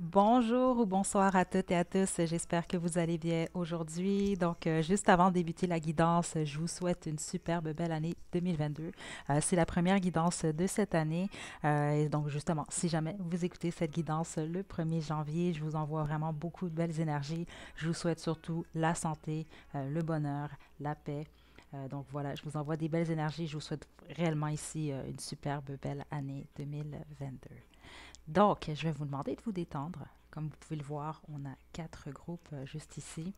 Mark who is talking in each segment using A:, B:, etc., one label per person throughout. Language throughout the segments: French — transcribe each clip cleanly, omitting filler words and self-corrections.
A: Bonjour ou bonsoir à toutes et à tous. J'espère que vous allez bien aujourd'hui. Juste avant de débuter la guidance, je vous souhaite une superbe belle année 2022. C'est la première guidance de cette année. Et donc, justement, si jamais vous écoutez cette guidance le 1er janvier, je vous envoie vraiment beaucoup de belles énergies. Je vous souhaite surtout la santé, le bonheur, la paix. Donc voilà, je vous envoie des belles énergies. Je vous souhaite réellement ici une superbe belle année 2022. Donc, je vais vous demander de vous détendre. Comme vous pouvez le voir, on a quatre groupes juste ici.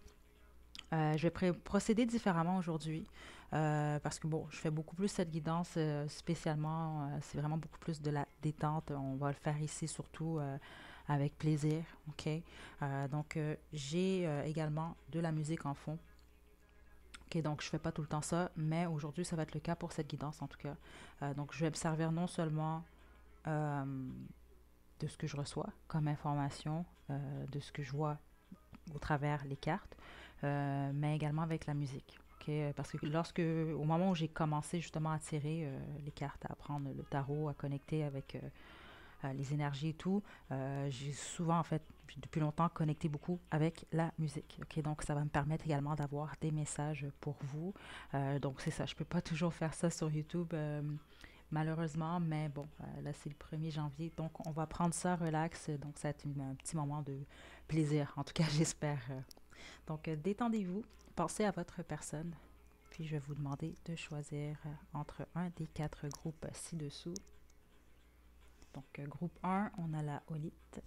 A: Je vais procéder différemment aujourd'hui parce que bon, je fais beaucoup plus cette guidance spécialement. C'est vraiment beaucoup plus de la détente. On va le faire ici surtout avec plaisir. OK? J'ai également de la musique en fond. OK, donc je fais pas tout le temps ça, mais aujourd'hui, ça va être le cas pour cette guidance en tout cas. Donc, je vais me servir non seulement euh, de ce que je reçois comme information, de ce que je vois au travers les cartes, mais également avec la musique. Okay? Parce que au moment où j'ai commencé justement à tirer les cartes, à apprendre le tarot, à connecter avec les énergies et tout, j'ai souvent en fait depuis longtemps connecté beaucoup avec la musique. Okay? Donc ça va me permettre également d'avoir des messages pour vous. Donc c'est ça, je peux pas toujours faire ça sur YouTube. Malheureusement, mais bon, là c'est le 1er janvier, donc on va prendre ça relax, donc ça va être un petit moment de plaisir, en tout cas j'espère. Détendez-vous, pensez à votre personne, puis je vais vous demander de choisir entre un des quatre groupes ci-dessous. Groupe un, on a la holite,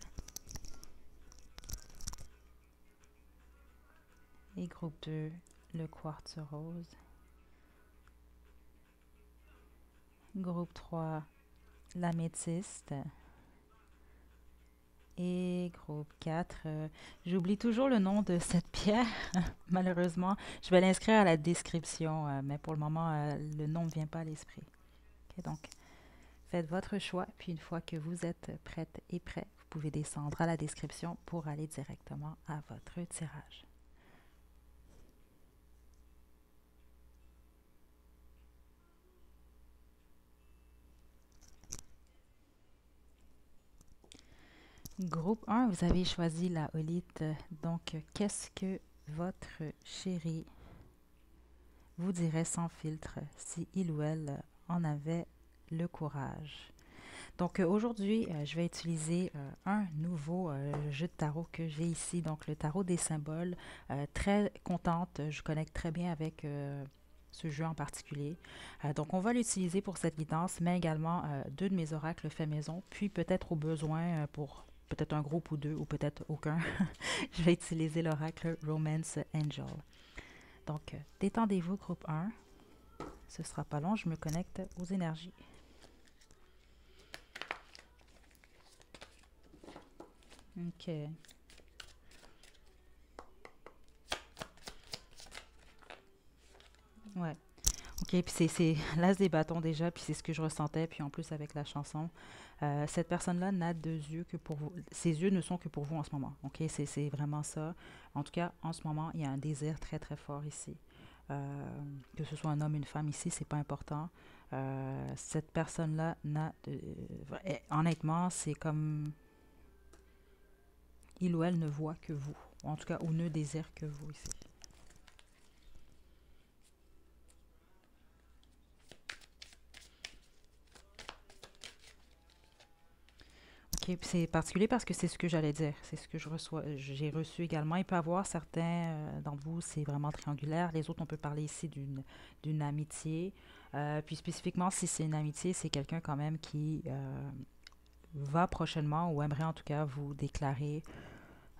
A: et groupe 2, le quartz rose, groupe 3, la métiste, et groupe 4, j'oublie toujours le nom de cette pierre, malheureusement. Je vais l'inscrire à la description, mais pour le moment, le nom ne vient pas à l'esprit. Ok, donc, faites votre choix, puis une fois que vous êtes prête et prêt, vous pouvez descendre à la description pour aller directement à votre tirage. Groupe 1, vous avez choisi la holite. Donc, qu'est-ce que votre chéri vous dirait sans filtre si il ou elle en avait le courage? Donc aujourd'hui, je vais utiliser un nouveau jeu de tarot que j'ai ici, donc le tarot des symboles. Très contente, je connecte très bien avec ce jeu en particulier. Donc on va l'utiliser pour cette guidance, mais également deux de mes oracles faits maison, puis peut-être au besoin pour peut-être un groupe ou deux, ou peut-être aucun, je vais utiliser l'oracle Romance Angel. Donc détendez-vous, groupe un. Ce sera pas long, je me connecte aux énergies. Ok. Ouais. Ok, puis c'est l'as des bâtons déjà, puis c'est ce que je ressentais, puis en plus avec la chanson. Cette personne-là n'a deux yeux que pour vous. Ses yeux ne sont que pour vous en ce moment. Ok, c'est vraiment ça. En tout cas, en ce moment, il y a un désir très très fort ici. Que ce soit un homme, une femme ici, c'est pas important. Cette personne-là n'a honnêtement, c'est comme il ou elle ne voit que vous. En tout cas, ou ne désire que vous ici. OK, puis c'est particulier parce que c'est ce que j'allais dire. C'est ce que je reçois, j'ai reçu également. Il peut y avoir certains d'entre vous, c'est vraiment triangulaire. Les autres, on peut parler ici d'une amitié. Puis spécifiquement, si c'est une amitié, c'est quelqu'un quand même qui va prochainement ou aimerait en tout cas vous déclarer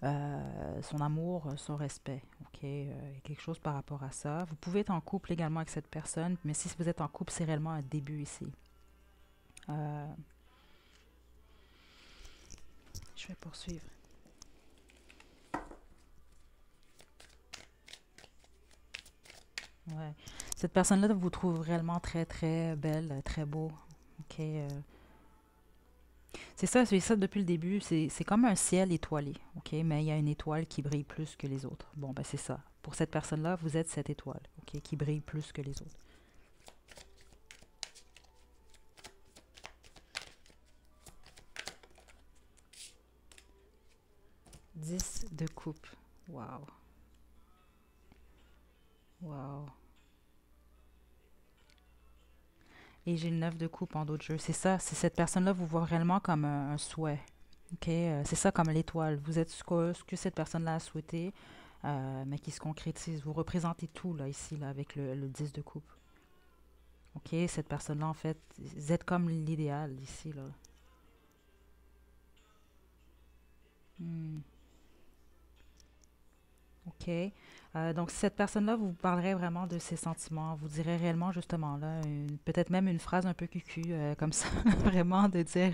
A: son amour, son respect. OK, quelque chose par rapport à ça. Vous pouvez être en couple également avec cette personne, mais si vous êtes en couple, c'est réellement un début ici. Euh, je vais poursuivre. Ouais. Cette personne-là vous trouve réellement très, très belle, très beau. OK. C'est ça depuis le début. C'est comme un ciel étoilé. OK. Mais il y a une étoile qui brille plus que les autres. Bon, ben c'est ça. Pour cette personne-là, vous êtes cette étoile. OK. Qui brille plus que les autres. 10 de coupe. Wow. Wow. Et j'ai le 9 de coupe en d'autres jeux. C'est ça, c'est cette personne-là vous voit réellement comme un souhait. OK? C'est ça comme l'étoile. Vous êtes ce que cette personne-là a souhaité, mais qui se concrétise. Vous représentez tout, là, ici, là, avec le 10 de coupe. OK? Cette personne-là, en fait, vous êtes comme l'idéal, ici, là. Hmm. OK. Donc, cette personne-là vous parlerait vraiment de ses sentiments, vous dirait réellement, justement, là, peut-être même une phrase un peu cucu, comme ça, vraiment de dire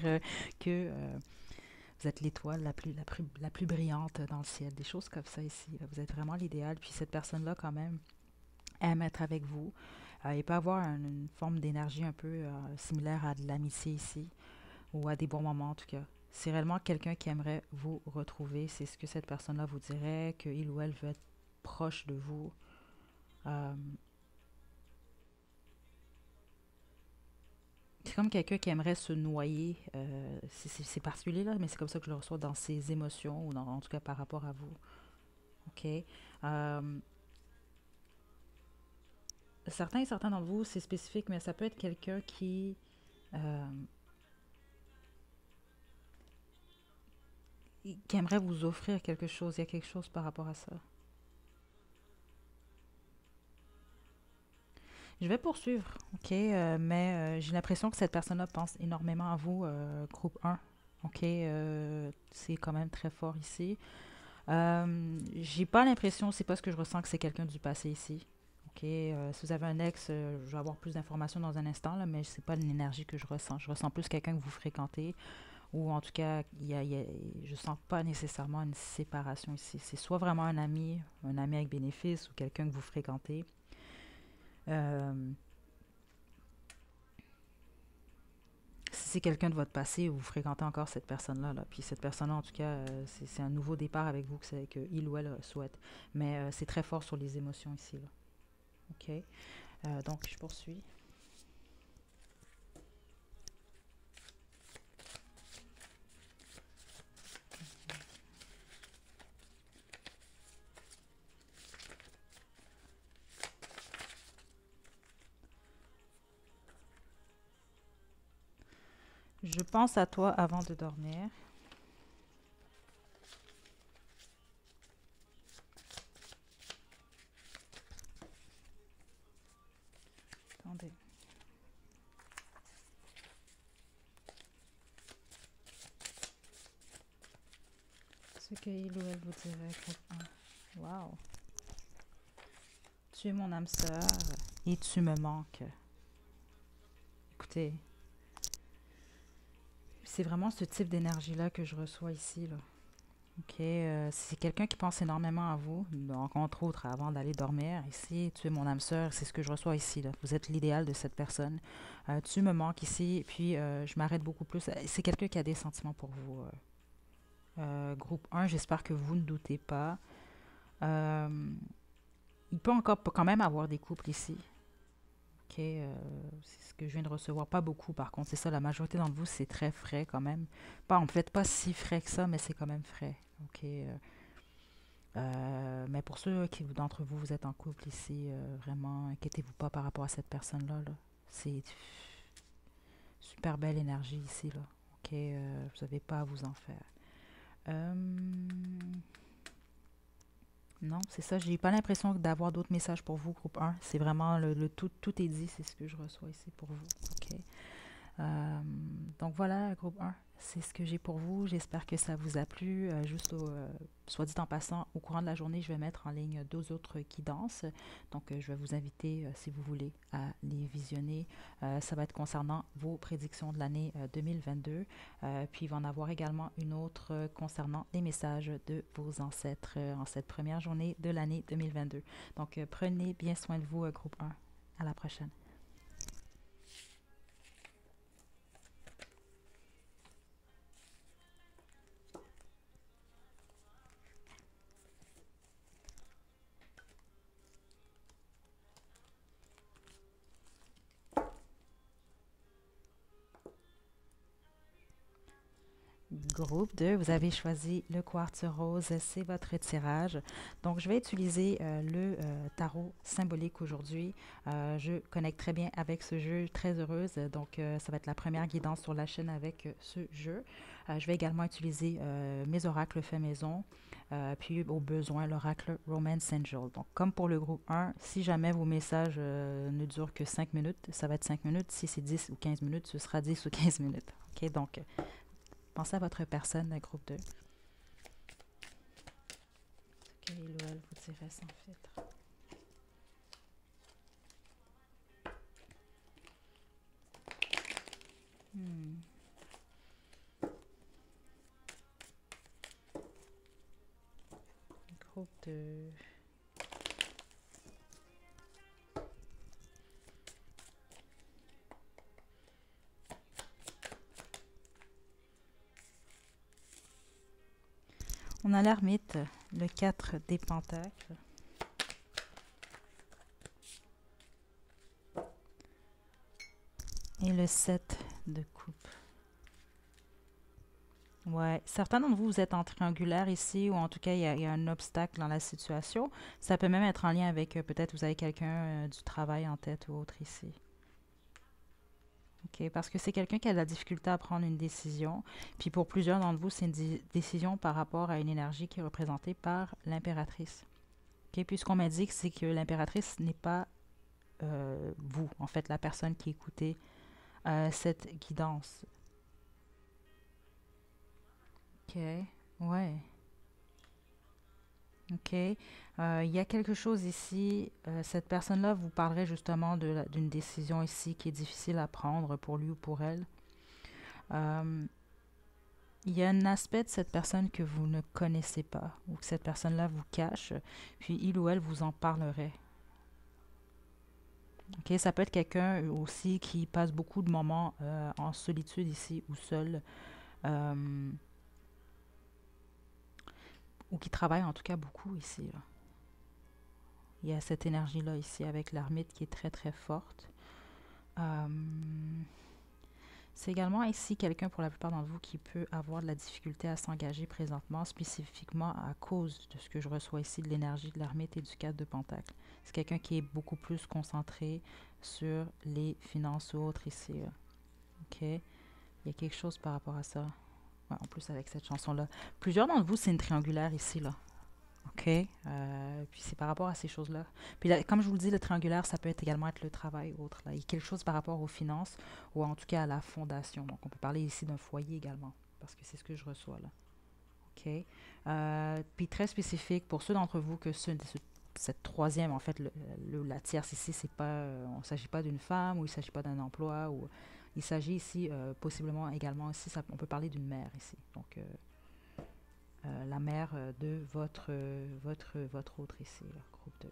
A: que vous êtes l'étoile la plus brillante dans le ciel, des choses comme ça ici. Là. Vous êtes vraiment l'idéal. Puis cette personne-là, quand même, aime être avec vous. Il peut avoir une forme d'énergie un peu similaire à de l'amitié ici, ou à des bons moments en tout cas. C'est réellement quelqu'un qui aimerait vous retrouver. C'est ce que cette personne-là vous dirait, qu'il ou elle veut être proche de vous. Euh, c'est comme quelqu'un qui aimerait se noyer. C'est particulier là, mais c'est comme ça que je le reçois dans ses émotions, ou en tout cas par rapport à vous. OK? Euh, certains d'entre vous, c'est spécifique, mais ça peut être quelqu'un euh, qui aimerait vous offrir quelque chose. Il y a quelque chose par rapport à ça. Je vais poursuivre, OK? Mais j'ai l'impression que cette personne-là pense énormément à vous, groupe un. OK? C'est quand même très fort ici. J'ai pas l'impression, c'est pas ce que je ressens, que c'est quelqu'un du passé ici. OK? Si vous avez un ex, je vais avoir plus d'informations dans un instant, là, mais c'est pas l'énergie que je ressens. Je ressens plus quelqu'un que vous fréquentez, ou en tout cas, je sens pas nécessairement une séparation ici. C'est soit vraiment un ami avec bénéfice, ou quelqu'un que vous fréquentez. Euh, Si c'est quelqu'un de votre passé, vous fréquentez encore cette personne-là, là. Puis cette personne-là, en tout cas, c'est un nouveau départ avec vous que il ou elle souhaite. Mais c'est très fort sur les émotions ici, là. OK? Donc, je poursuis. Je pense à toi avant de dormir. Attendez. Ce que il ou elle vous dirait, groupe 1. Wow. Tu es mon âme sœur et tu me manques. Écoutez, c'est vraiment ce type d'énergie-là que je reçois ici, là. OK. C'est quelqu'un qui pense énormément à vous, donc entre autres avant d'aller dormir. Ici, tu es mon âme sœur, c'est ce que je reçois ici. Là. Vous êtes l'idéal de cette personne. Tu me manques ici, puis je m'arrête beaucoup plus. C'est quelqu'un qui a des sentiments pour vous. Groupe 1, j'espère que vous ne doutez pas. Euh, il peut encore quand même avoir des couples ici. OK. C'est ce que je viens de recevoir. Pas beaucoup, par contre. C'est ça, la majorité d'entre vous, c'est très frais quand même. Pas, en fait, pas si frais que ça, mais c'est quand même frais. OK. Mais pour ceux d'entre vous, vous êtes en couple ici, vraiment, inquiétez-vous pas par rapport à cette personne-là. Là. C'est super belle énergie ici. Là. OK, vous n'avez pas à vous en faire. Euh, non, c'est ça. J'ai pas l'impression d'avoir d'autres messages pour vous, groupe un. C'est vraiment tout est dit, c'est ce que je reçois ici pour vous. OK. Euh, donc voilà, groupe 1, c'est ce que j'ai pour vous. J'espère que ça vous a plu. Soit dit en passant, au courant de la journée, je vais mettre en ligne deux autres guidances. Donc je vais vous inviter, si vous voulez, à les visionner. Ça va être concernant vos prédictions de l'année 2022. Puis il va en avoir également une autre concernant les messages de vos ancêtres en cette première journée de l'année 2022. Donc prenez bien soin de vous, groupe 1. À la prochaine. Groupe 2, vous avez choisi le quartz rose, c'est votre tirage. Donc, je vais utiliser le tarot symbolique aujourd'hui. Je connecte très bien avec ce jeu, très heureuse. Donc, ça va être la première guidance sur la chaîne avec ce jeu. Je vais également utiliser mes oracles faits maison, puis au besoin l'oracle Romance Angel. Donc, comme pour le groupe 1, si jamais vos messages ne durent que 5 minutes, ça va être 5 minutes. Si c'est 10 ou 15 minutes, ce sera 10 ou 15 minutes. OK, donc pensez à votre personne, groupe 2. Ce que il ou elle vous dirait sans filtre. Groupe 2. On a l'ermite, le 4 des pentacles. Et le 7 de coupe. Ouais, certains d'entre vous, vous êtes en triangulaire ici, ou en tout cas, il y a un obstacle dans la situation. Ça peut même être en lien avec, peut-être vous avez quelqu'un du travail en tête ou autre ici. OK, parce que c'est quelqu'un qui a de la difficulté à prendre une décision. Puis pour plusieurs d'entre vous, c'est une décision par rapport à une énergie qui est représentée par l'impératrice. OK, puis ce qu'on m'indique, c'est que l'impératrice n'est pas vous, en fait, la personne qui écoutez cette guidance. OK, ouais. OK. Il y a quelque chose ici. Cette personne-là vous parlerait justement d'une décision ici qui est difficile à prendre pour lui ou pour elle. Il y a un aspect de cette personne que vous ne connaissez pas ou que cette personne-là vous cache, puis il ou elle vous en parlerait. OK, ça peut être quelqu'un aussi qui passe beaucoup de moments en solitude ici ou seul, ou qui travaille en tout cas beaucoup ici, là. Il y a cette énergie-là ici avec l'ermite qui est très très forte. C'est également ici quelqu'un pour la plupart d'entre vous qui peut avoir de la difficulté à s'engager présentement, spécifiquement à cause de ce que je reçois ici de l'énergie de l'ermite et du 4 de Pentacle. C'est quelqu'un qui est beaucoup plus concentré sur les finances ou autres ici, là. OK? Il y a quelque chose par rapport à ça. Ouais, en plus avec cette chanson-là. Plusieurs d'entre vous, c'est une triangulaire ici, là. OK? Puis c'est par rapport à ces choses-là. Puis là, comme je vous le dis, le triangulaire, ça peut être également être le travail ou autre, là. Il y a quelque chose par rapport aux finances ou en tout cas à la fondation. Donc, on peut parler ici d'un foyer également parce que c'est ce que je reçois là. OK? Puis très spécifique pour ceux d'entre vous que cette troisième, en fait, la tierce ici, c'est pas, on ne s'agit pas d'une femme ou il ne s'agit pas d'un emploi ou il s'agit ici possiblement également aussi, on peut parler d'une mère ici. Donc, la mère de votre autre ici, là, groupe 2.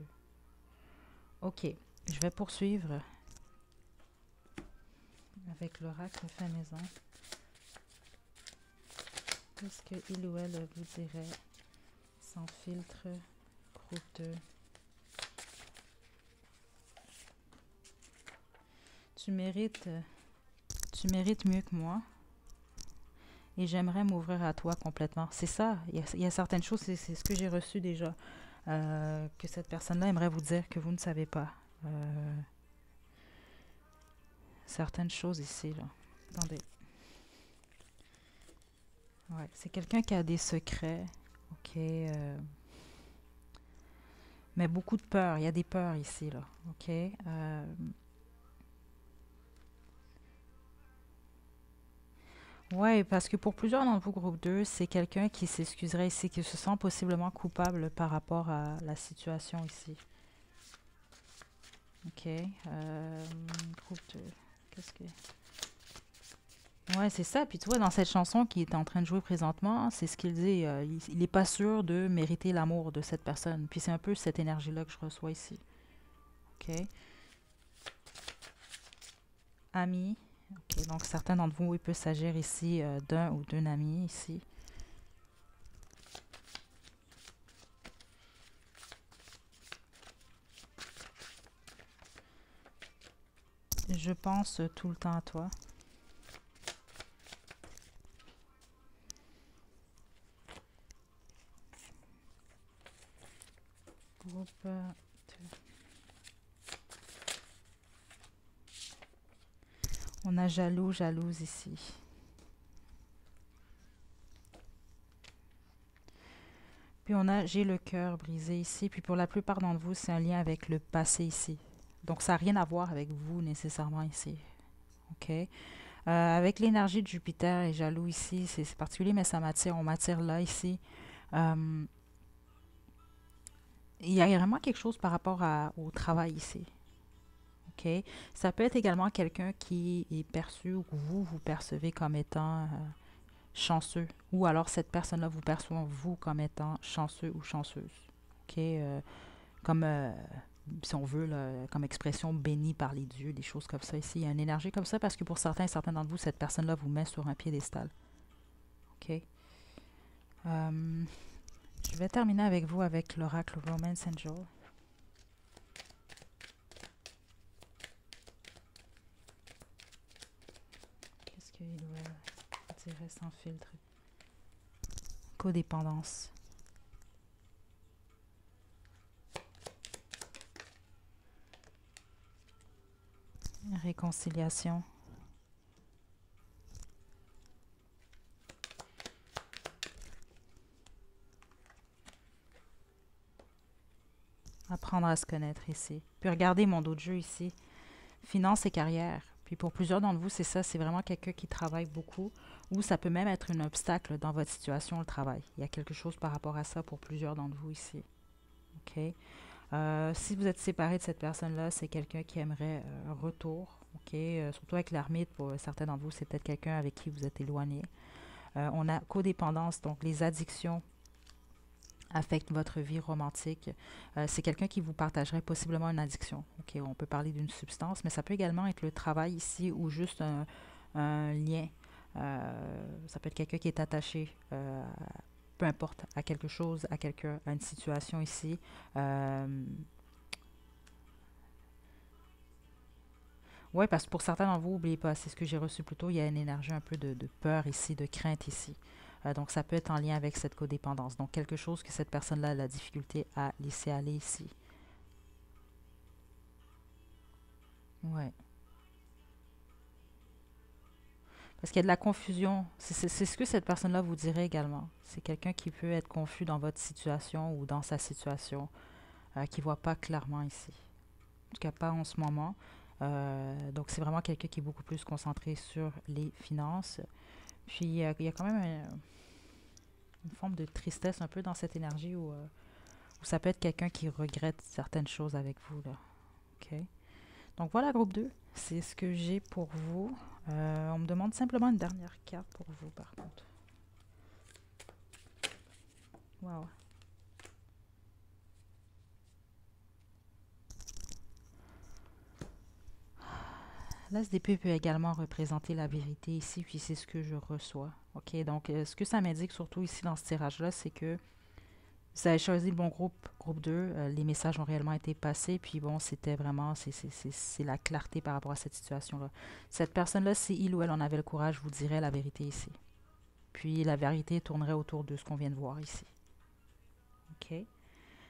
A: OK, je vais poursuivre avec l'oracle fait maison. Qu'est-ce que il ou elle vous dirait sans filtre, groupe 2? Tu mérites mieux que moi. Et j'aimerais m'ouvrir à toi complètement. C'est ça, il y a certaines choses, c'est ce que j'ai reçu déjà, que cette personne-là aimerait vous dire que vous ne savez pas. Certaines choses ici, là. Attendez. Ouais, c'est quelqu'un qui a des secrets, ok, mais beaucoup de peur, il y a des peurs ici, là, ok. Ouais, parce que pour plusieurs dans vos groupes 2, c'est quelqu'un qui s'excuserait ici, qui se sent possiblement coupable par rapport à la situation ici. Ok. Groupe 2. Qu'est-ce que... Ouais, c'est ça. Puis tu vois, dans cette chanson qui est en train de jouer présentement, c'est ce qu'il dit. Il n'est pas sûr de mériter l'amour de cette personne. Puis c'est un peu cette énergie-là que je reçois ici. Ok. Ami. Ok. Donc certains d'entre vous, il peut s'agir ici d'un ou d'une amie ici. Je pense tout le temps à toi. Groupe 2. On a jaloux, jalouse ici. Puis on a j'ai le cœur brisé ici. Puis pour la plupart d'entre vous, c'est un lien avec le passé ici. Donc ça n'a rien à voir avec vous nécessairement ici. OK? Avec l'énergie de Jupiter et jaloux ici, c'est particulier, mais ça m'attire. On m'attire là ici. Il y a vraiment quelque chose par rapport au travail ici. OK? Ça peut être également quelqu'un qui est perçu ou que vous percevez comme étant chanceux. Ou alors cette personne-là vous perçoit vous comme étant chanceux ou chanceuse. OK? Comme, si on veut, là, comme expression bénie par les dieux, des choses comme ça ici. Il y a une énergie comme ça parce que pour certains d'entre vous, cette personne-là vous met sur un piédestal. OK? Je vais terminer avec vous avec l'oracle Romance Angel. Qu'est-ce qu'il dirait sans filtre? Codépendance. Réconciliation. Apprendre à se connaître ici. Puis regardez mon dos de jeu ici. Finance et carrière. Puis pour plusieurs d'entre vous, c'est ça, c'est vraiment quelqu'un qui travaille beaucoup ou ça peut même être un obstacle dans votre situation, le travail. Il y a quelque chose par rapport à ça pour plusieurs d'entre vous ici. OK? Si vous êtes séparé de cette personne-là, c'est quelqu'un qui aimerait un retour. OK? Surtout avec l'ermite, pour certains d'entre vous, c'est peut-être quelqu'un avec qui vous êtes éloigné. On a codépendance, donc les addictions affectent votre vie romantique. C'est quelqu'un qui vous partagerait possiblement une addiction. OK, on peut parler d'une substance, mais ça peut également être le travail ici ou juste un lien. Ça peut être quelqu'un qui est attaché, peu importe, à quelque chose, à quelqu'un, à une situation ici. Oui, parce que pour certains d'entre vous, n'oubliez pas, c'est ce que j'ai reçu plus tôt, il y a une énergie un peu de peur ici, de crainte ici. Donc, ça peut être en lien avec cette codépendance. Donc, quelque chose que cette personne-là a la difficulté à laisser aller ici. Ouais. Parce qu'il y a de la confusion. C'est ce que cette personne-là vous dirait également. C'est quelqu'un qui peut être confus dans votre situation ou dans sa situation, qui ne voit pas clairement ici. En tout cas, pas en ce moment. Donc, c'est vraiment quelqu'un qui est beaucoup plus concentré sur les finances. Puis, il y a quand même une forme de tristesse un peu dans cette énergie où ça peut être quelqu'un qui regrette certaines choses avec vous, là. OK? Donc voilà, groupe 2, c'est ce que j'ai pour vous. On me demande simplement une dernière carte pour vous, par contre. Wow. L'ASDP peut également représenter la vérité ici, puis c'est ce que je reçois. OK, donc ce que ça m'indique surtout ici dans ce tirage-là, c'est que vous avez choisi le bon groupe, groupe 2. Les messages ont réellement été passés. Puis bon, c'était vraiment, c'est la clarté par rapport à cette situation-là. Cette personne-là, si il ou elle en avait le courage, vous dirait la vérité ici. Puis la vérité tournerait autour de ce qu'on vient de voir ici. OK?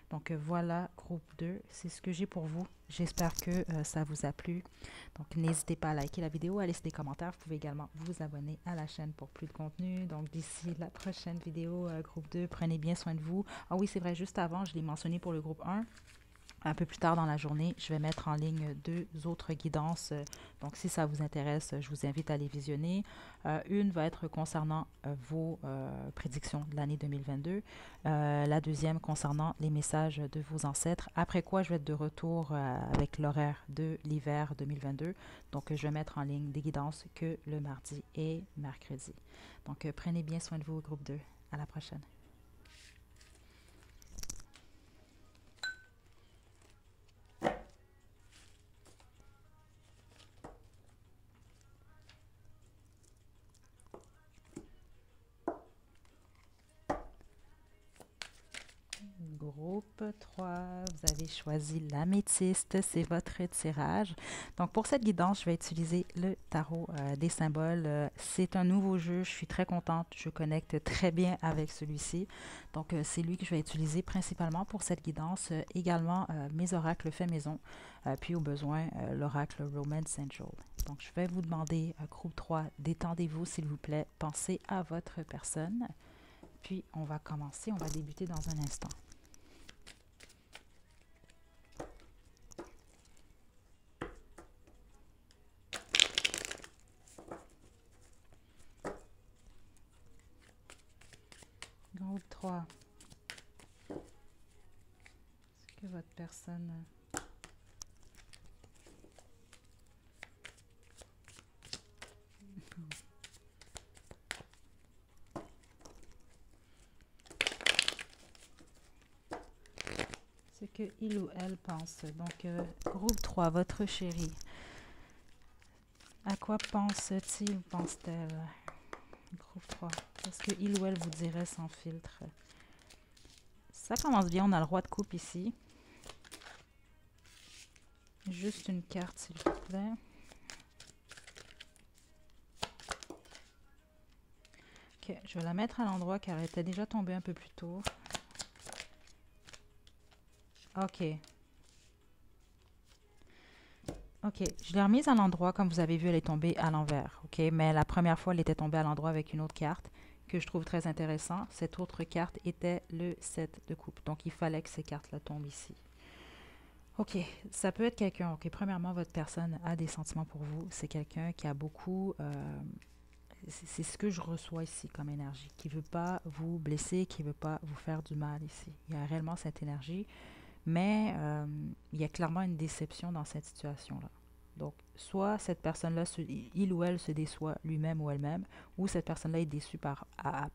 A: Donc voilà, groupe 2, c'est ce que j'ai pour vous. J'espère que ça vous a plu. Donc n'hésitez pas à liker la vidéo, à laisser des commentaires. Vous pouvez également vous abonner à la chaîne pour plus de contenu. Donc d'ici la prochaine vidéo, groupe 2, prenez bien soin de vous. Ah oui, c'est vrai, juste avant, je l'ai mentionné pour le groupe 1. Un peu plus tard dans la journée, je vais mettre en ligne 2 autres guidances. Donc, si ça vous intéresse, je vous invite à les visionner. Une va être concernant vos prédictions de l'année 2022. La deuxième concernant les messages de vos ancêtres. Après quoi, je vais être de retour avec l'horaire de l'hiver 2022. Donc, je vais mettre en ligne des guidances que le mardi et mercredi. Donc, prenez bien soin de vous, groupe 2. À la prochaine. Groupe Groupe 3, vous avez choisi l'améthyste, c'est votre tirage. Donc pour cette guidance, je vais utiliser le tarot des symboles. C'est un nouveau jeu, je suis très contente, je connecte très bien avec celui-ci. Donc c'est lui que je vais utiliser principalement pour cette guidance. Également mes oracles faits maison, puis au besoin l'oracle Romance Angel. Donc je vais vous demander, groupe 3, détendez-vous s'il vous plaît, pensez à votre personne. Puis on va commencer, on va débuter dans un instant. Groupe 3. Est-ce que votre personne... Ce que il ou elle pense. Donc, groupe 3, votre chérie. À quoi pense-t-il ou pense-t-elle? Groupe 3. Qu'est-ce que il ou elle vous dirait sans filtre? Ça commence bien, on a le roi de coupe ici. Juste une carte, s'il vous plaît. Ok, je vais la mettre à l'endroit car elle était déjà tombée un peu plus tôt. Ok. Ok, je l'ai remise à l'endroit. Comme vous avez vu, elle est tombée à l'envers. Ok, mais la première fois, elle était tombée à l'endroit avec une autre carte que je trouve très intéressant. Cette autre carte était le 7 de coupe. Donc, il fallait que ces cartes-là tombent ici. Ok, ça peut être quelqu'un. Ok, premièrement, votre personne a des sentiments pour vous. C'est quelqu'un qui a beaucoup... c'est ce que je reçois ici comme énergie. Qui ne veut pas vous blesser, qui ne veut pas vous faire du mal ici. Il y a réellement cette énergie. Mais il y a clairement une déception dans cette situation-là. Donc, soit cette personne-là, il ou elle se déçoit lui-même ou elle-même, ou cette personne-là est déçue par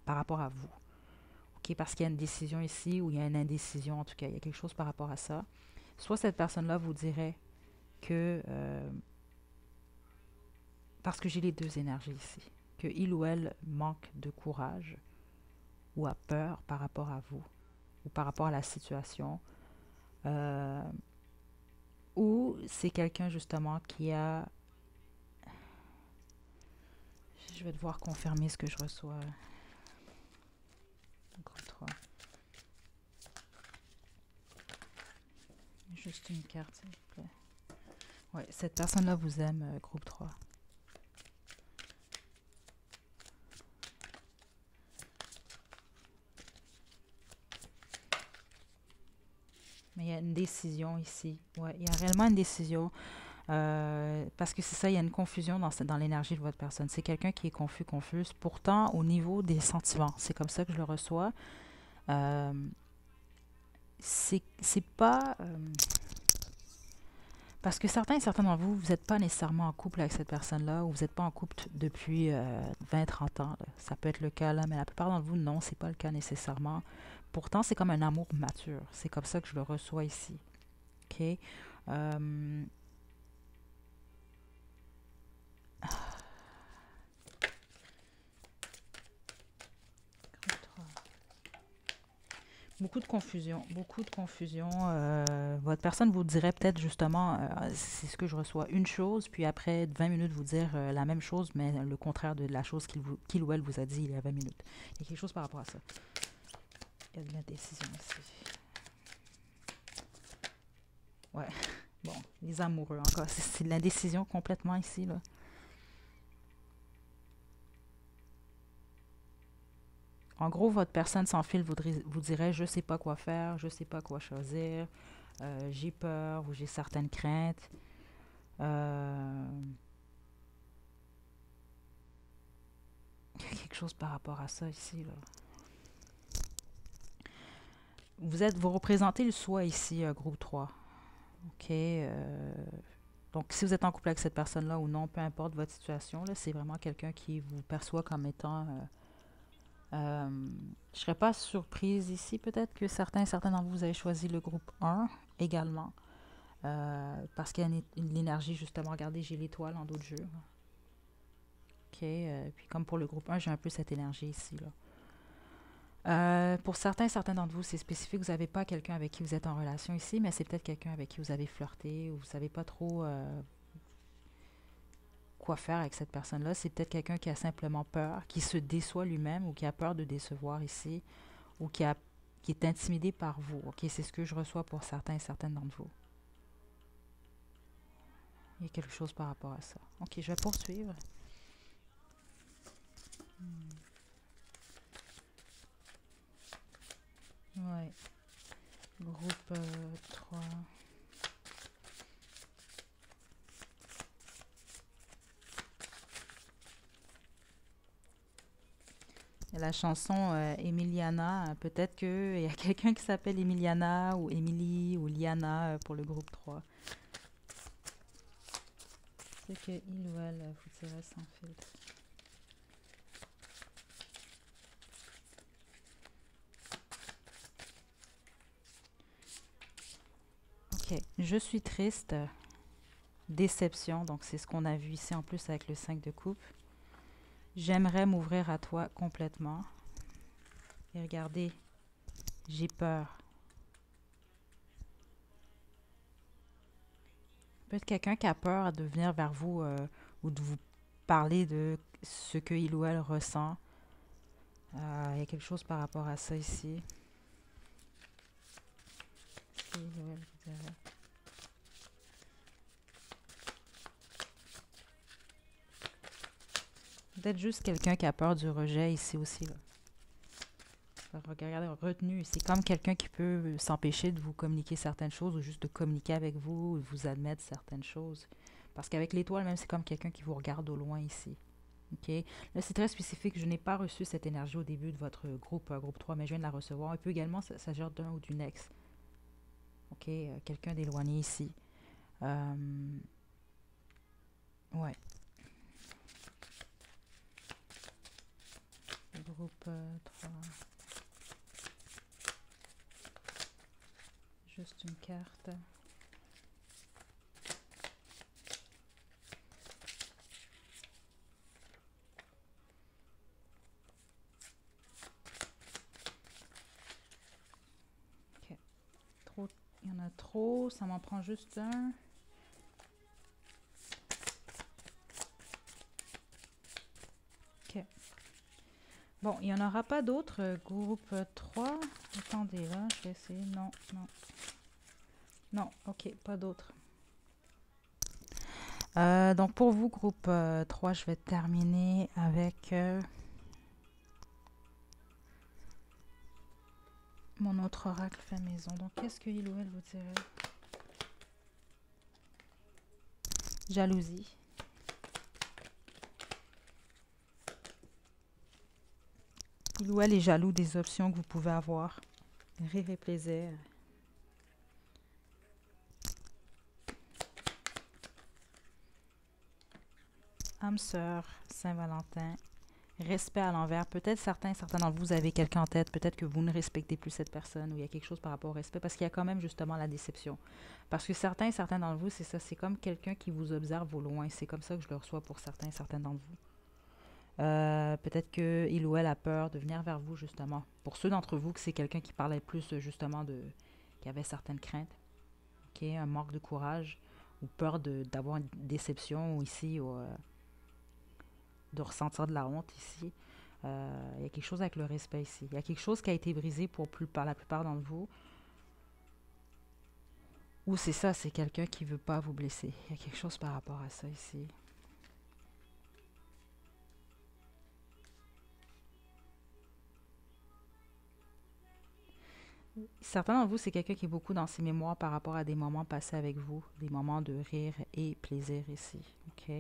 A: rapport à vous. OK? Parce qu'il y a une décision ici, ou il y a une indécision, en tout cas, il y a quelque chose par rapport à ça. Soit cette personne-là vous dirait que, parce que j'ai les deux énergies ici, que il ou elle manque de courage, ou a peur par rapport à vous, ou par rapport à la situation, euh, ou c'est quelqu'un justement qui a... Je vais devoir confirmer ce que je reçois. Groupe 3. Juste une carte, s'il vous plaît. Ouais, cette personne-là vous aime, groupe 3. Mais il y a une décision ici. Ouais, il y a réellement une décision. Parce que c'est ça, il y a une confusion dans l'énergie de votre personne. C'est quelqu'un qui est confus, confuse. Pourtant, au niveau des sentiments, c'est comme ça que je le reçois. Euh, c'est pas... parce que certains d'entre vous, vous n'êtes pas nécessairement en couple avec cette personne-là, ou vous n'êtes pas en couple depuis 20-30 ans. Là. Ça peut être le cas là, mais la plupart d'entre vous, non, c'est pas le cas nécessairement. Pourtant, c'est comme un amour mature. C'est comme ça que je le reçois ici. OK? Euh, groupe 3. Beaucoup de confusion, beaucoup de confusion. Votre personne vous dirait peut-être justement, c'est ce que je reçois, une chose, puis après 20 minutes vous dire la même chose, mais le contraire de la chose qu'il ou elle vous a dit il y a 20 minutes. Il y a quelque chose par rapport à ça. Il y a de la décision ici. Ouais, bon, les amoureux encore, c'est de l'indécision complètement ici, là. En gros, votre personne sans fil vous dirait je sais pas quoi faire, je sais pas quoi choisir, j'ai peur ou j'ai certaines craintes. Euh, il y a quelque chose par rapport à ça ici, là. Vous représentez le soi ici, groupe 3. OK. Donc, si vous êtes en couple avec cette personne-là ou non, peu importe votre situation, là, c'est vraiment quelqu'un qui vous perçoit comme étant... je ne serais pas surprise ici, peut-être que certains d'entre vous, vous avez choisi le groupe 1 également. Parce qu'il y a l'énergie, justement. Regardez, j'ai l'étoile en dos de jeu. OK. Puis comme pour le groupe 1, j'ai un peu cette énergie ici, là. Pour certains d'entre vous, c'est spécifique. Vous n'avez pas quelqu'un avec qui vous êtes en relation ici, mais c'est peut-être quelqu'un avec qui vous avez flirté ou vous ne savez pas trop quoi faire avec cette personne-là. C'est peut-être quelqu'un qui a simplement peur, qui se déçoit lui-même ou qui a peur de décevoir ici ou qui est intimidé par vous. Ok, c'est ce que je reçois pour certains et certaines d'entre vous. Il y a quelque chose par rapport à ça. Ok, je vais poursuivre. Ouais. Groupe 3. Il y a la chanson Emiliana. Peut-être qu'il y a quelqu'un qui s'appelle Emiliana ou Emily ou Liana pour le groupe 3. C'est que il ou elle vous dirait sans filtre. Ok, je suis triste. Déception, donc c'est ce qu'on a vu ici en plus avec le 5 de coupe. J'aimerais m'ouvrir à toi complètement. Et regardez, j'ai peur. Peut-être quelqu'un qui a peur de venir vers vous ou de vous parler de ce que il ou elle ressent. Il y a quelque chose par rapport à ça ici. Il ou elle vous dirait. Peut-être juste quelqu'un qui a peur du rejet ici aussi. Là. Regardez, retenu, c'est comme quelqu'un qui peut s'empêcher de vous communiquer certaines choses ou juste de communiquer avec vous ou de vous admettre certaines choses. Parce qu'avec l'étoile, même, c'est comme quelqu'un qui vous regarde au loin ici. OK? Là, c'est très spécifique. Je n'ai pas reçu cette énergie au début de votre groupe 3, mais je viens de la recevoir. Il peut également s'agir d'un ou d'une ex. OK? Quelqu'un d'éloigné ici. Euh, ouais. Groupe 3. Juste une carte. OK. Trop, il y en a trop. Ça m'en prend juste un. OK. Bon, il n'y en aura pas d'autres. Groupe 3. Attendez, là, je vais essayer. Non, non. Non, ok, pas d'autres. Donc pour vous, groupe 3, je vais terminer avec mon autre oracle fait maison. Donc qu'est-ce que il ou elle vous dirait? Jalousie. Il ou elle est jaloux des options que vous pouvez avoir. Rire et plaisir. Âme sœur, Saint-Valentin. Respect à l'envers. Peut-être certains d'entre vous avez quelqu'un en tête. Peut-être que vous ne respectez plus cette personne ou il y a quelque chose par rapport au respect parce qu'il y a quand même justement la déception. Parce que certains d'entre vous, c'est ça. C'est comme quelqu'un qui vous observe au loin. C'est comme ça que je le reçois pour certains d'entre vous. Peut-être qu'il ou elle a peur de venir vers vous justement. Pour ceux d'entre vous que c'est quelqu'un qui parlait plus justement qui avait certaines craintes, ok, un manque de courage ou peur d'avoir une déception ou ici ou de ressentir de la honte ici. Il y a quelque chose avec le respect ici. Il y a quelque chose qui a été brisé par la plupart d'entre vous. Ou c'est ça, c'est quelqu'un qui ne veut pas vous blesser. Il y a quelque chose par rapport à ça ici. Certains d'entre vous, c'est quelqu'un qui est beaucoup dans ses mémoires par rapport à des moments passés avec vous, des moments de rire et plaisir ici. OK?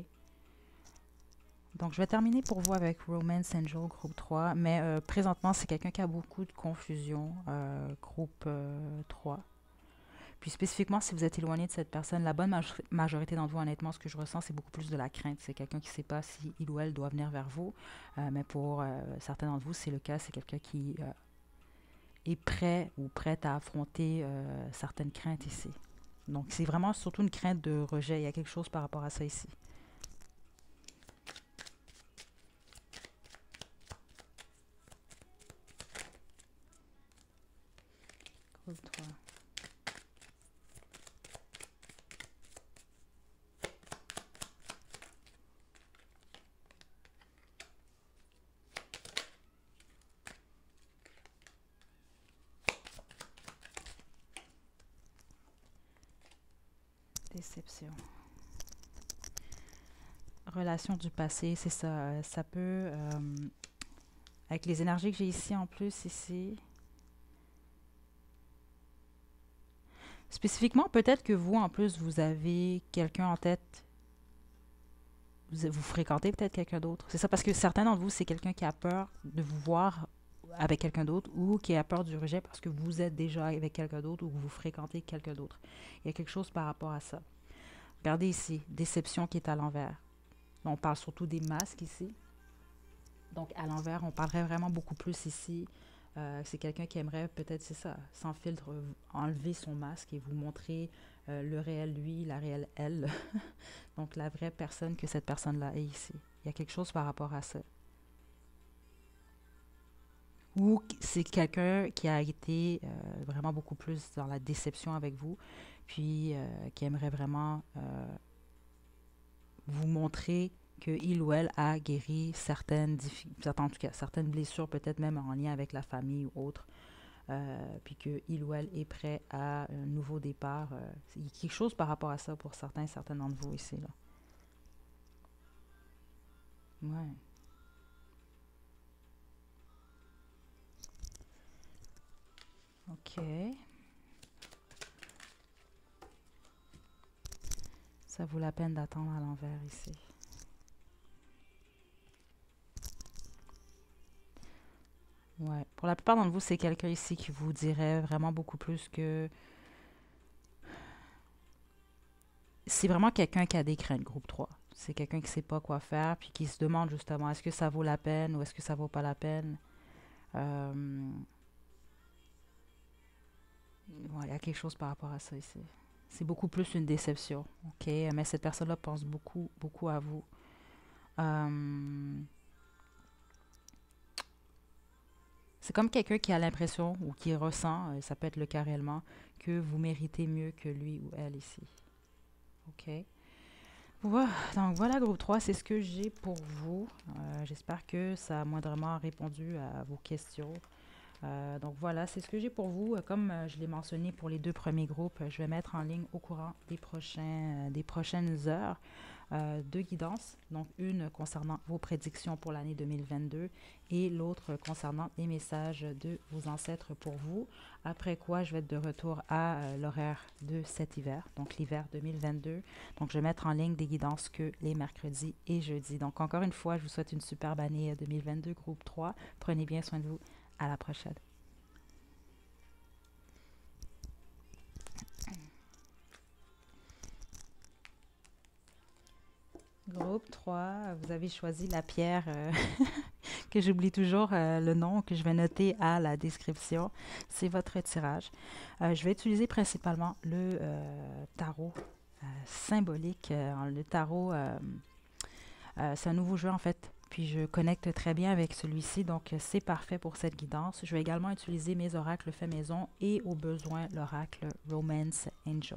A: Donc, je vais terminer pour vous avec Romance Angel, groupe 3. Mais présentement, c'est quelqu'un qui a beaucoup de confusion, groupe 3. Puis spécifiquement, si vous êtes éloigné de cette personne, la bonne majorité d'entre vous, honnêtement, ce que je ressens, c'est beaucoup plus de la crainte. C'est quelqu'un qui ne sait pas si il ou elle doit venir vers vous. Mais pour certains d'entre vous, c'est le cas. C'est quelqu'un qui est prêt ou prête à affronter certaines craintes ici. Donc, c'est vraiment surtout une crainte de rejet. Il y a quelque chose par rapport à ça ici. Groupe 3. Déception. Relation du passé, c'est ça. Ça peut... avec les énergies que j'ai ici en plus, ici... Spécifiquement, peut-être que vous, en plus, vous avez quelqu'un en tête. Vous fréquentez peut-être quelqu'un d'autre. C'est ça, parce que certains d'entre vous, c'est quelqu'un qui a peur de vous voir avec quelqu'un d'autre ou qui a peur du rejet parce que vous êtes déjà avec quelqu'un d'autre ou que vous fréquentez quelqu'un d'autre. Il y a quelque chose par rapport à ça. Regardez ici, déception qui est à l'envers. On parle surtout des masques ici. Donc, à l'envers, on parlerait vraiment beaucoup plus ici. C'est quelqu'un qui aimerait peut-être, c'est ça, sans filtre, enlever son masque et vous montrer le réel lui, la réelle elle. Donc, la vraie personne que cette personne-là est ici. Il y a quelque chose par rapport à ça. Ou c'est quelqu'un qui a été vraiment beaucoup plus dans la déception avec vous, puis qui aimerait vraiment vous montrer qu'il ou elle a guéri en tout cas, certaines blessures, peut-être même en lien avec la famille ou autre, puis qu'il ou elle est prêt à un nouveau départ. Il y a quelque chose par rapport à ça pour certains d'entre vous ici. Là. Ouais. OK. Ça vaut la peine d'attendre à l'envers ici. Ouais. Pour la plupart d'entre vous, c'est quelqu'un ici qui vous dirait vraiment beaucoup plus que... C'est vraiment quelqu'un qui a des craintes, groupe 3. C'est quelqu'un qui ne sait pas quoi faire, puis qui se demande justement, est-ce que ça vaut la peine ou est-ce que ça vaut pas la peine? Euh, ouais, il y a quelque chose par rapport à ça ici. C'est beaucoup plus une déception, ok? Mais cette personne-là pense beaucoup, beaucoup à vous. Euh, c'est comme quelqu'un qui a l'impression ou qui ressent, ça peut être le cas réellement, que vous méritez mieux que lui ou elle ici. OK? Voilà, donc voilà, groupe 3, c'est ce que j'ai pour vous. J'espère que ça a moindrement répondu à vos questions. Donc voilà, c'est ce que j'ai pour vous. Comme je l'ai mentionné pour les deux premiers groupes, je vais mettre en ligne au courant des prochaines heures deux guidances. Donc une concernant vos prédictions pour l'année 2022 et l'autre concernant les messages de vos ancêtres pour vous. Après quoi, je vais être de retour à l'horaire de cet hiver, donc l'hiver 2022. Donc je vais mettre en ligne des guidances que les mercredis et jeudis. Donc encore une fois, je vous souhaite une superbe année 2022, groupe 3. Prenez bien soin de vous. À la prochaine. Groupe 3, vous avez choisi la pierre que j'oublie toujours le nom, que je vais noter à la description. C'est votre tirage. Je vais utiliser principalement le tarot symbolique. Le tarot, c'est un nouveau jeu en fait. Puis je connecte très bien avec celui-ci, donc c'est parfait pour cette guidance. Je vais également utiliser mes oracles fait maison et au besoin l'oracle Romance Angel.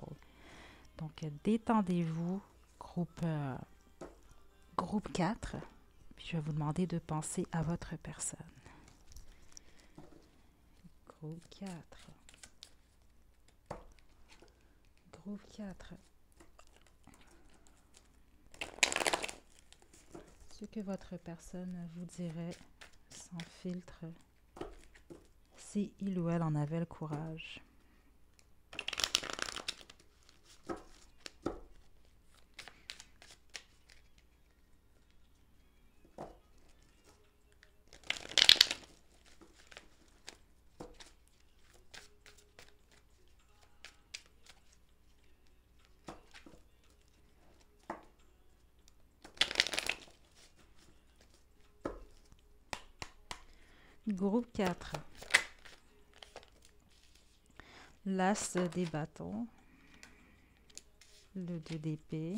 A: Donc détendez-vous, groupe 4. Puis je vais vous demander de penser à votre personne. Groupe 4. Groupe 4. Ce que votre personne vous dirait sans filtre, si il ou elle en avait le courage. Groupe 4. L'as des bâtons. Le 2 d'épée.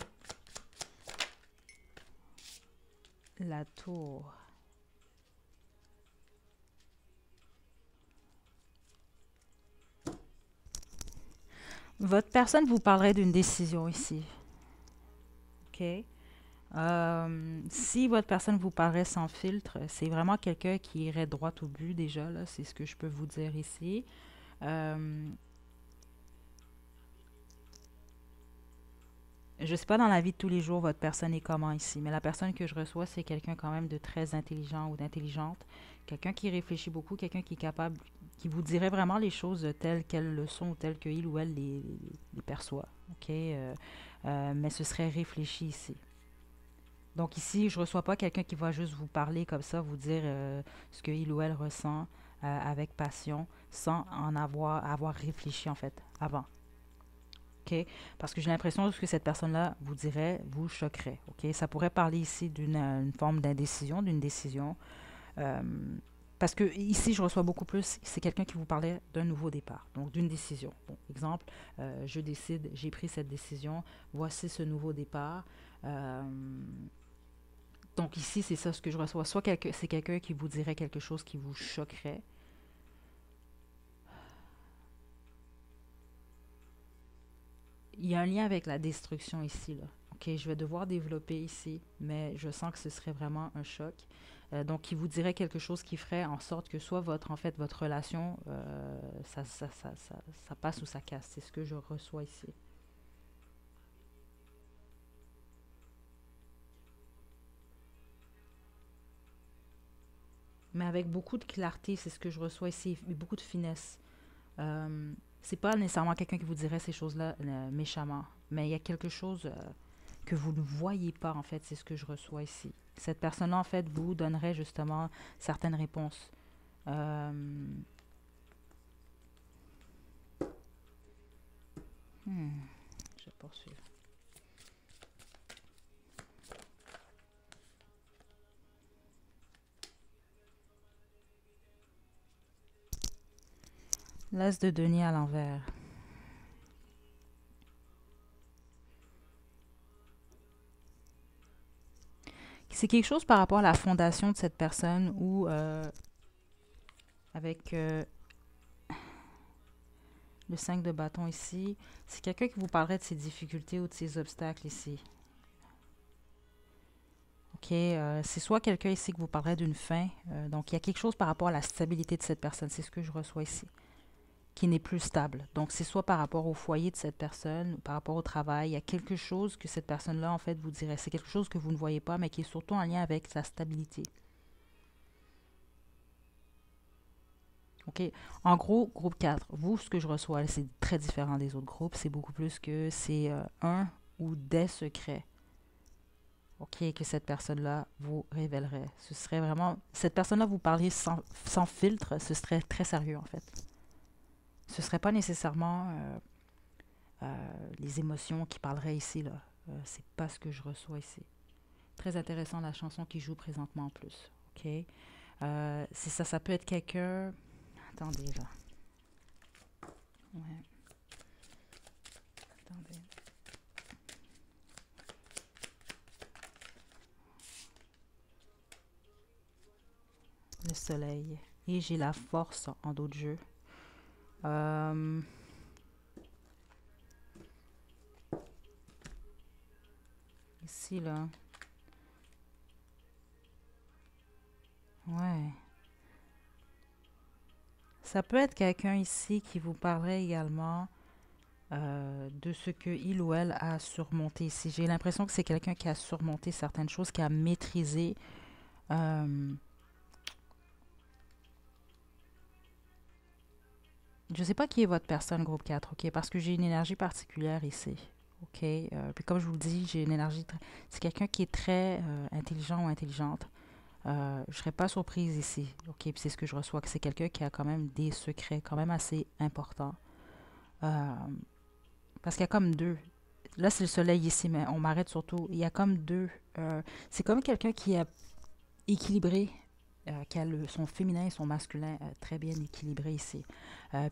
A: La tour. Votre personne vous parlerait d'une décision ici. OK? Si votre personne vous paraît sans filtre, c'est vraiment quelqu'un qui irait droit au but déjà, là, c'est ce que je peux vous dire ici. Euh, je sais pas dans la vie de tous les jours votre personne est comment ici, mais la personne que je reçois, c'est quelqu'un quand même de très intelligent ou d'intelligente, quelqu'un qui réfléchit beaucoup, quelqu'un qui est capable, qui vous dirait vraiment les choses telles qu'elles le sont ou telles qu'il ou elle les perçoit. OK? Mais ce serait réfléchi ici. Donc ici, je ne reçois pas quelqu'un qui va juste vous parler comme ça, vous dire ce qu'il ou elle ressent avec passion, sans avoir réfléchi en fait avant. OK? Parce que j'ai l'impression que cette personne-là vous dirait, vous choquerait. OK? Ça pourrait parler ici d'une une forme d'indécision, d'une décision. Euh, parce que ici, je reçois beaucoup plus, c'est quelqu'un qui vous parlait d'un nouveau départ, donc d'une décision. Bon, exemple, je décide, j'ai pris cette décision, voici ce nouveau départ. Euh, Donc ici, c'est ça ce que je reçois. Soit c'est quelqu'un qui vous dirait quelque chose qui vous choquerait. Il y a un lien avec la destruction ici, là. OK, je vais devoir développer ici, mais je sens que ce serait vraiment un choc. Donc, il vous dirait quelque chose qui ferait en sorte que soit en fait, votre relation, ça passe ou ça casse. C'est ce que je reçois ici. Mais avec beaucoup de clarté, c'est ce que je reçois ici, et beaucoup de finesse. C'est pas nécessairement quelqu'un qui vous dirait ces choses-là méchamment, mais il y a quelque chose que vous ne voyez pas, en fait, c'est ce que je reçois ici. Cette personne-là, en fait, vous donnerait justement certaines réponses. Euh, je vais poursuivre. L'as de denier à l'envers. C'est quelque chose par rapport à la fondation de cette personne ou avec le 5 de bâton ici, c'est quelqu'un qui vous parlerait de ses difficultés ou de ses obstacles ici. OK, c'est soit quelqu'un ici qui vous parlerait d'une fin, donc il y a quelque chose par rapport à la stabilité de cette personne, c'est ce que je reçois ici, qui n'est plus stable. Donc c'est soit par rapport au foyer de cette personne ou par rapport au travail, il y a quelque chose que cette personne-là, en fait, vous dirait. C'est quelque chose que vous ne voyez pas, mais qui est surtout en lien avec sa stabilité. OK, en gros, groupe 4, vous, ce que je reçois, c'est très différent des autres groupes, c'est beaucoup plus que c'est un ou des secrets. OK, que cette personne-là vous révélerait. Ce serait vraiment... Cette personne-là, vous parliez sans filtre, ce serait très sérieux, en fait. Ce serait pas nécessairement les émotions qui parleraient ici, là. C'est pas ce que je reçois ici. Très intéressant, la chanson qui joue présentement en plus. OK? C'est ça, ça peut être quelqu'un... Attendez, là. Ouais, attendez. Le soleil. Et j'ai la force en dos de jeu. Euh, ici, là. Ouais. Ça peut être quelqu'un ici qui vous parlerait également de ce que il ou elle a surmonté ici. J'ai l'impression que c'est quelqu'un qui a surmonté certaines choses, qui a maîtrisé. euh, je ne sais pas qui est votre personne, groupe 4, ok? Parce que j'ai une énergie particulière ici. OK? Puis comme je vous le dis, j'ai une énergie... C'est quelqu'un qui est très intelligent ou intelligente. Je ne serais pas surprise ici. OK? Puis c'est ce que je reçois, que c'est quelqu'un qui a quand même des secrets quand même assez importants. Euh, parce qu'il y a comme deux. Là, c'est le soleil ici, mais on m'arrête surtout. Il y a comme deux. C'est comme quelqu'un qui est équilibré, qui a son féminin et son masculin très bien équilibré ici.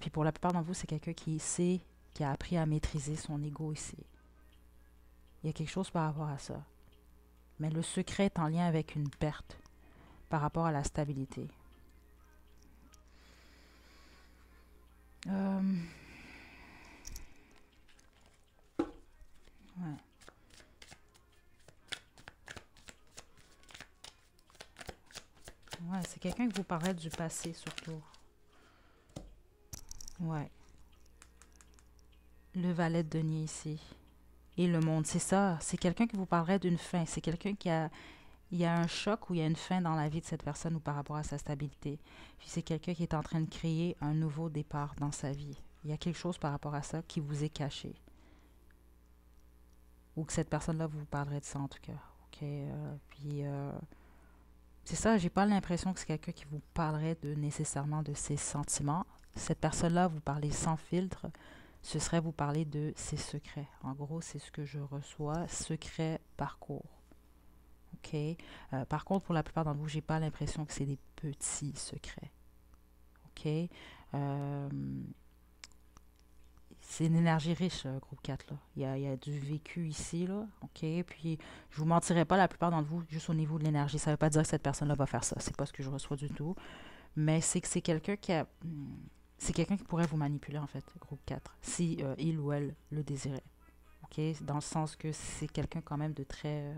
A: Puis pour la plupart d'entre vous, c'est quelqu'un qui sait, qui a appris à maîtriser son ego ici. Il y a quelque chose par rapport à ça. Mais le secret est en lien avec une perte par rapport à la stabilité. Euh, C'est quelqu'un qui vous parlerait du passé, surtout. Ouais. Le valet de denier ici. Et le monde, c'est ça. C'est quelqu'un qui vous parlerait d'une fin. C'est quelqu'un qui a... Il y a un choc ou il y a une fin dans la vie de cette personne ou par rapport à sa stabilité. Puis c'est quelqu'un qui est en train de créer un nouveau départ dans sa vie. Il y a quelque chose par rapport à ça qui vous est caché. Ou que cette personne-là vous parlerait de ça en tout cas. OK? C'est ça, j'ai pas l'impression que c'est quelqu'un qui vous parlerait de nécessairement de ses sentiments. Cette personne-là, vous parlez sans filtre, ce serait vous parler de ses secrets. En gros, c'est ce que je reçois, secret parcours. OK? Par contre, pour la plupart d'entre vous, j'ai pas l'impression que c'est des petits secrets. OK? Euh, c'est une énergie riche, groupe 4, là. Il y a du vécu ici, là. OK? Puis, je vous mentirai pas, la plupart d'entre vous, juste au niveau de l'énergie. Ça veut pas dire que cette personne-là va faire ça. C'est pas ce que je reçois du tout. Mais c'est que c'est quelqu'un qui a... C'est quelqu'un qui pourrait vous manipuler, en fait, groupe 4, si il ou elle le désirait. OK? Dans le sens que c'est quelqu'un quand même de très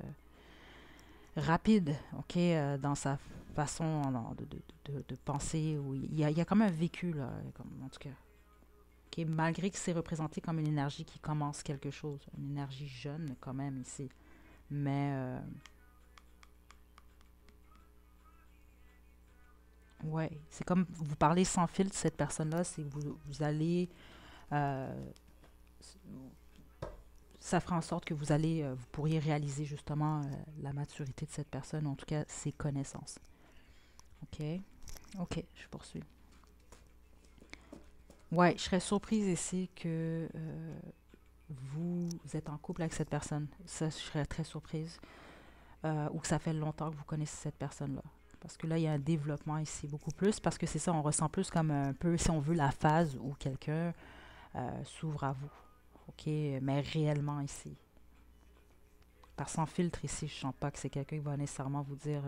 A: rapide, OK? Dans sa façon de penser. Où il y a comme un vécu, là, comme, en tout cas. OK? Malgré que c'est représenté comme une énergie qui commence quelque chose. Une énergie jeune, quand même, ici. Mais... ouais, c'est comme vous parlez sans filtre de cette personne-là, c'est que vous allez euh, ça fera en sorte que vous pourriez réaliser justement la maturité de cette personne, en tout cas ses connaissances. OK? OK, je poursuis. Ouais, je serais surprise ici que vous êtes en couple avec cette personne. Ça, je serais très surprise. Ou que ça fait longtemps que vous connaissez cette personne-là. Parce que là, il y a un développement ici beaucoup plus. Parce que c'est ça, on ressent plus comme un peu, si on veut, la phase où quelqu'un s'ouvre à vous. OK? Mais réellement ici. Par sans filtre ici, je sens pas que c'est quelqu'un qui va nécessairement vous dire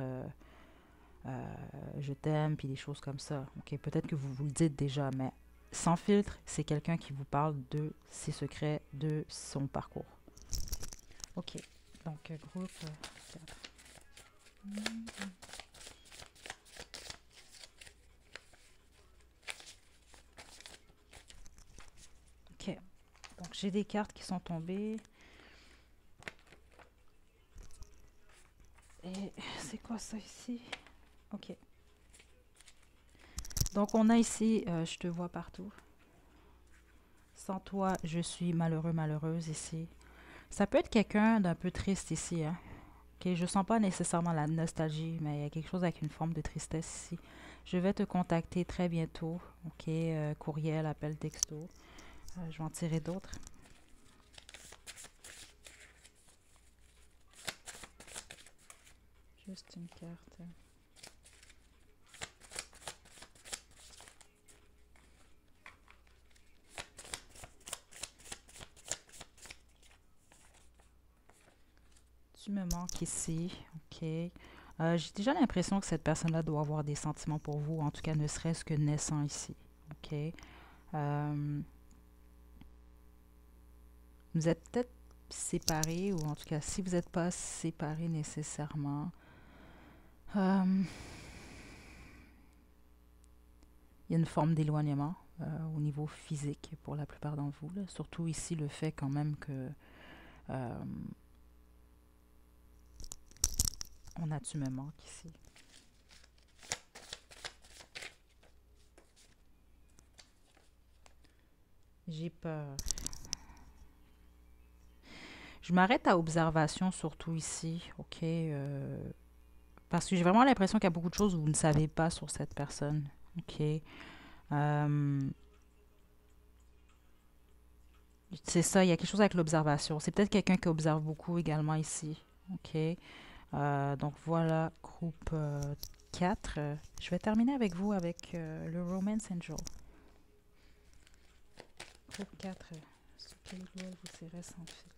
A: je t'aime, puis des choses comme ça. Ok, peut-être que vous vous le dites déjà, mais sans filtre, c'est quelqu'un qui vous parle de ses secrets, de son parcours. Ok, donc groupe 4. Ok, donc j'ai des cartes qui sont tombées. Et c'est quoi ça ici? Ok. Donc on a ici, je te vois partout. Sans toi, je suis malheureux, malheureuse ici. Ça peut être quelqu'un d'un peu triste ici, hein. Ok, je sens pas nécessairement la nostalgie, mais il y a quelque chose avec une forme de tristesse ici. Je vais te contacter très bientôt. Ok, courriel, appel, texto. Je vais en tirer d'autres. Juste une carte. Tu me manques ici. Ok. J'ai déjà l'impression que cette personne-là doit avoir des sentiments pour vous, en tout cas ne serait-ce que naissant ici. Ok. Vous êtes peut-être séparés, ou en tout cas, si vous n'êtes pas séparés nécessairement, euh, il y a une forme d'éloignement au niveau physique pour la plupart d'entre vous. Là. Surtout ici, le fait quand même que euh, on a tu me manques ici. J'ai peur. Je m'arrête à observation surtout ici, ok? Parce que j'ai vraiment l'impression qu'il y a beaucoup de choses que vous ne savez pas sur cette personne, ok? Euh, c'est ça, il y a quelque chose avec l'observation. C'est peut-être quelqu'un qui observe beaucoup également ici, ok? Donc voilà, groupe 4. Je vais terminer avec vous avec le Romance Angel. Groupe 4, sur quel doigt vous serez sans filtre?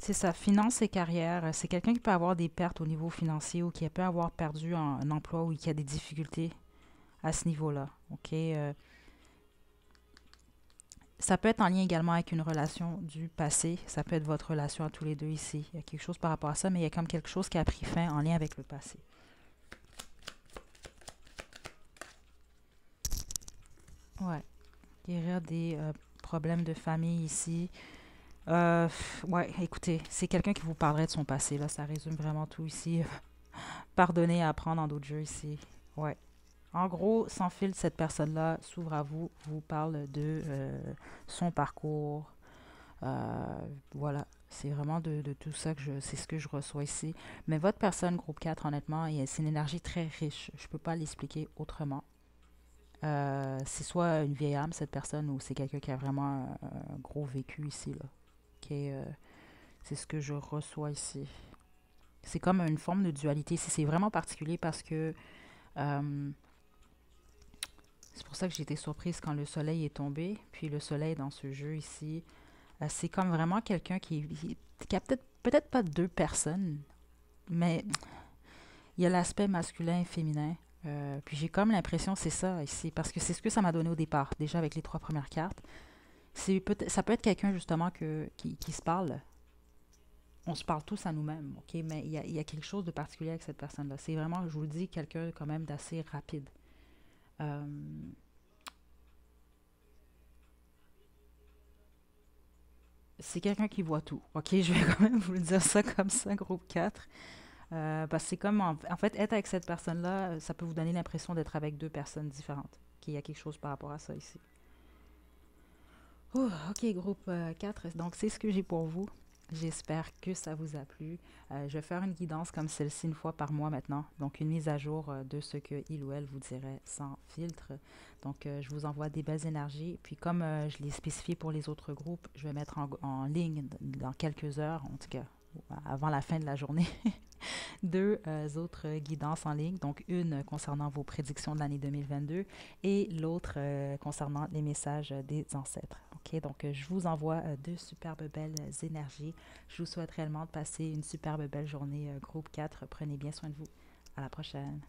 A: C'est ça, finance et carrière. C'est quelqu'un qui peut avoir des pertes au niveau financier ou qui peut avoir perdu un emploi ou qui a des difficultés à ce niveau-là. OK? Ça peut être en lien également avec une relation du passé. Ça peut être votre relation à tous les deux ici. Il y a quelque chose par rapport à ça, mais il y a comme quelque chose qui a pris fin en lien avec le passé. Ouais. Guérir des problèmes de famille ici. Ouais, écoutez, c'est quelqu'un qui vous parlerait de son passé, là. Ça résume vraiment tout ici. Pardonner et apprendre en d'autres jeux ici. Ouais. En gros, sans filtre, cette personne-là s'ouvre à vous, vous parle de son parcours. Voilà, c'est vraiment de tout ça c'est ce que je reçois ici. Mais votre personne, groupe 4, honnêtement, c'est une énergie très riche. Je ne peux pas l'expliquer autrement. C'est soit une vieille âme, cette personne, ou c'est quelqu'un qui a vraiment un gros vécu ici, là. C'est ce que je reçois ici. C'est comme une forme de dualité ici. C'est vraiment particulier parce que euh, c'est pour ça que j'ai été surprise quand le soleil est tombé. Puis le soleil dans ce jeu ici, c'est comme vraiment quelqu'un qui a peut-être pas deux personnes, mais il y a l'aspect masculin et féminin. Puis j'ai comme l'impression que c'est ça ici, parce que c'est ce que ça m'a donné au départ, déjà avec les trois premières cartes. Ça peut être quelqu'un justement qui se parle. On se parle tous à nous-mêmes, ok? Mais il y a quelque chose de particulier avec cette personne-là. C'est vraiment, je vous le dis, quelqu'un quand même d'assez rapide. Euh, c'est quelqu'un qui voit tout. Ok, je vais quand même vous le dire ça comme ça, groupe 4. Parce que c'est comme, en fait, être avec cette personne-là, ça peut vous donner l'impression d'être avec deux personnes différentes. Qu'il y a quelque chose par rapport à ça ici. Oh, ok, groupe 4. Donc, c'est ce que j'ai pour vous. J'espère que ça vous a plu. Je vais faire une guidance comme celle-ci une fois par mois maintenant. Donc, une mise à jour de ce que il ou elle vous dirait sans filtre. Donc, je vous envoie des belles énergies. Puis, comme je l'ai spécifié pour les autres groupes, je vais mettre en ligne dans quelques heures, en tout cas avant la fin de la journée, deux autres guidances en ligne. Donc, une concernant vos prédictions de l'année 2022 et l'autre concernant les messages des ancêtres. OK, donc je vous envoie deux superbes belles énergies. Je vous souhaite réellement de passer une superbe belle journée, groupe 4. Prenez bien soin de vous. À la prochaine.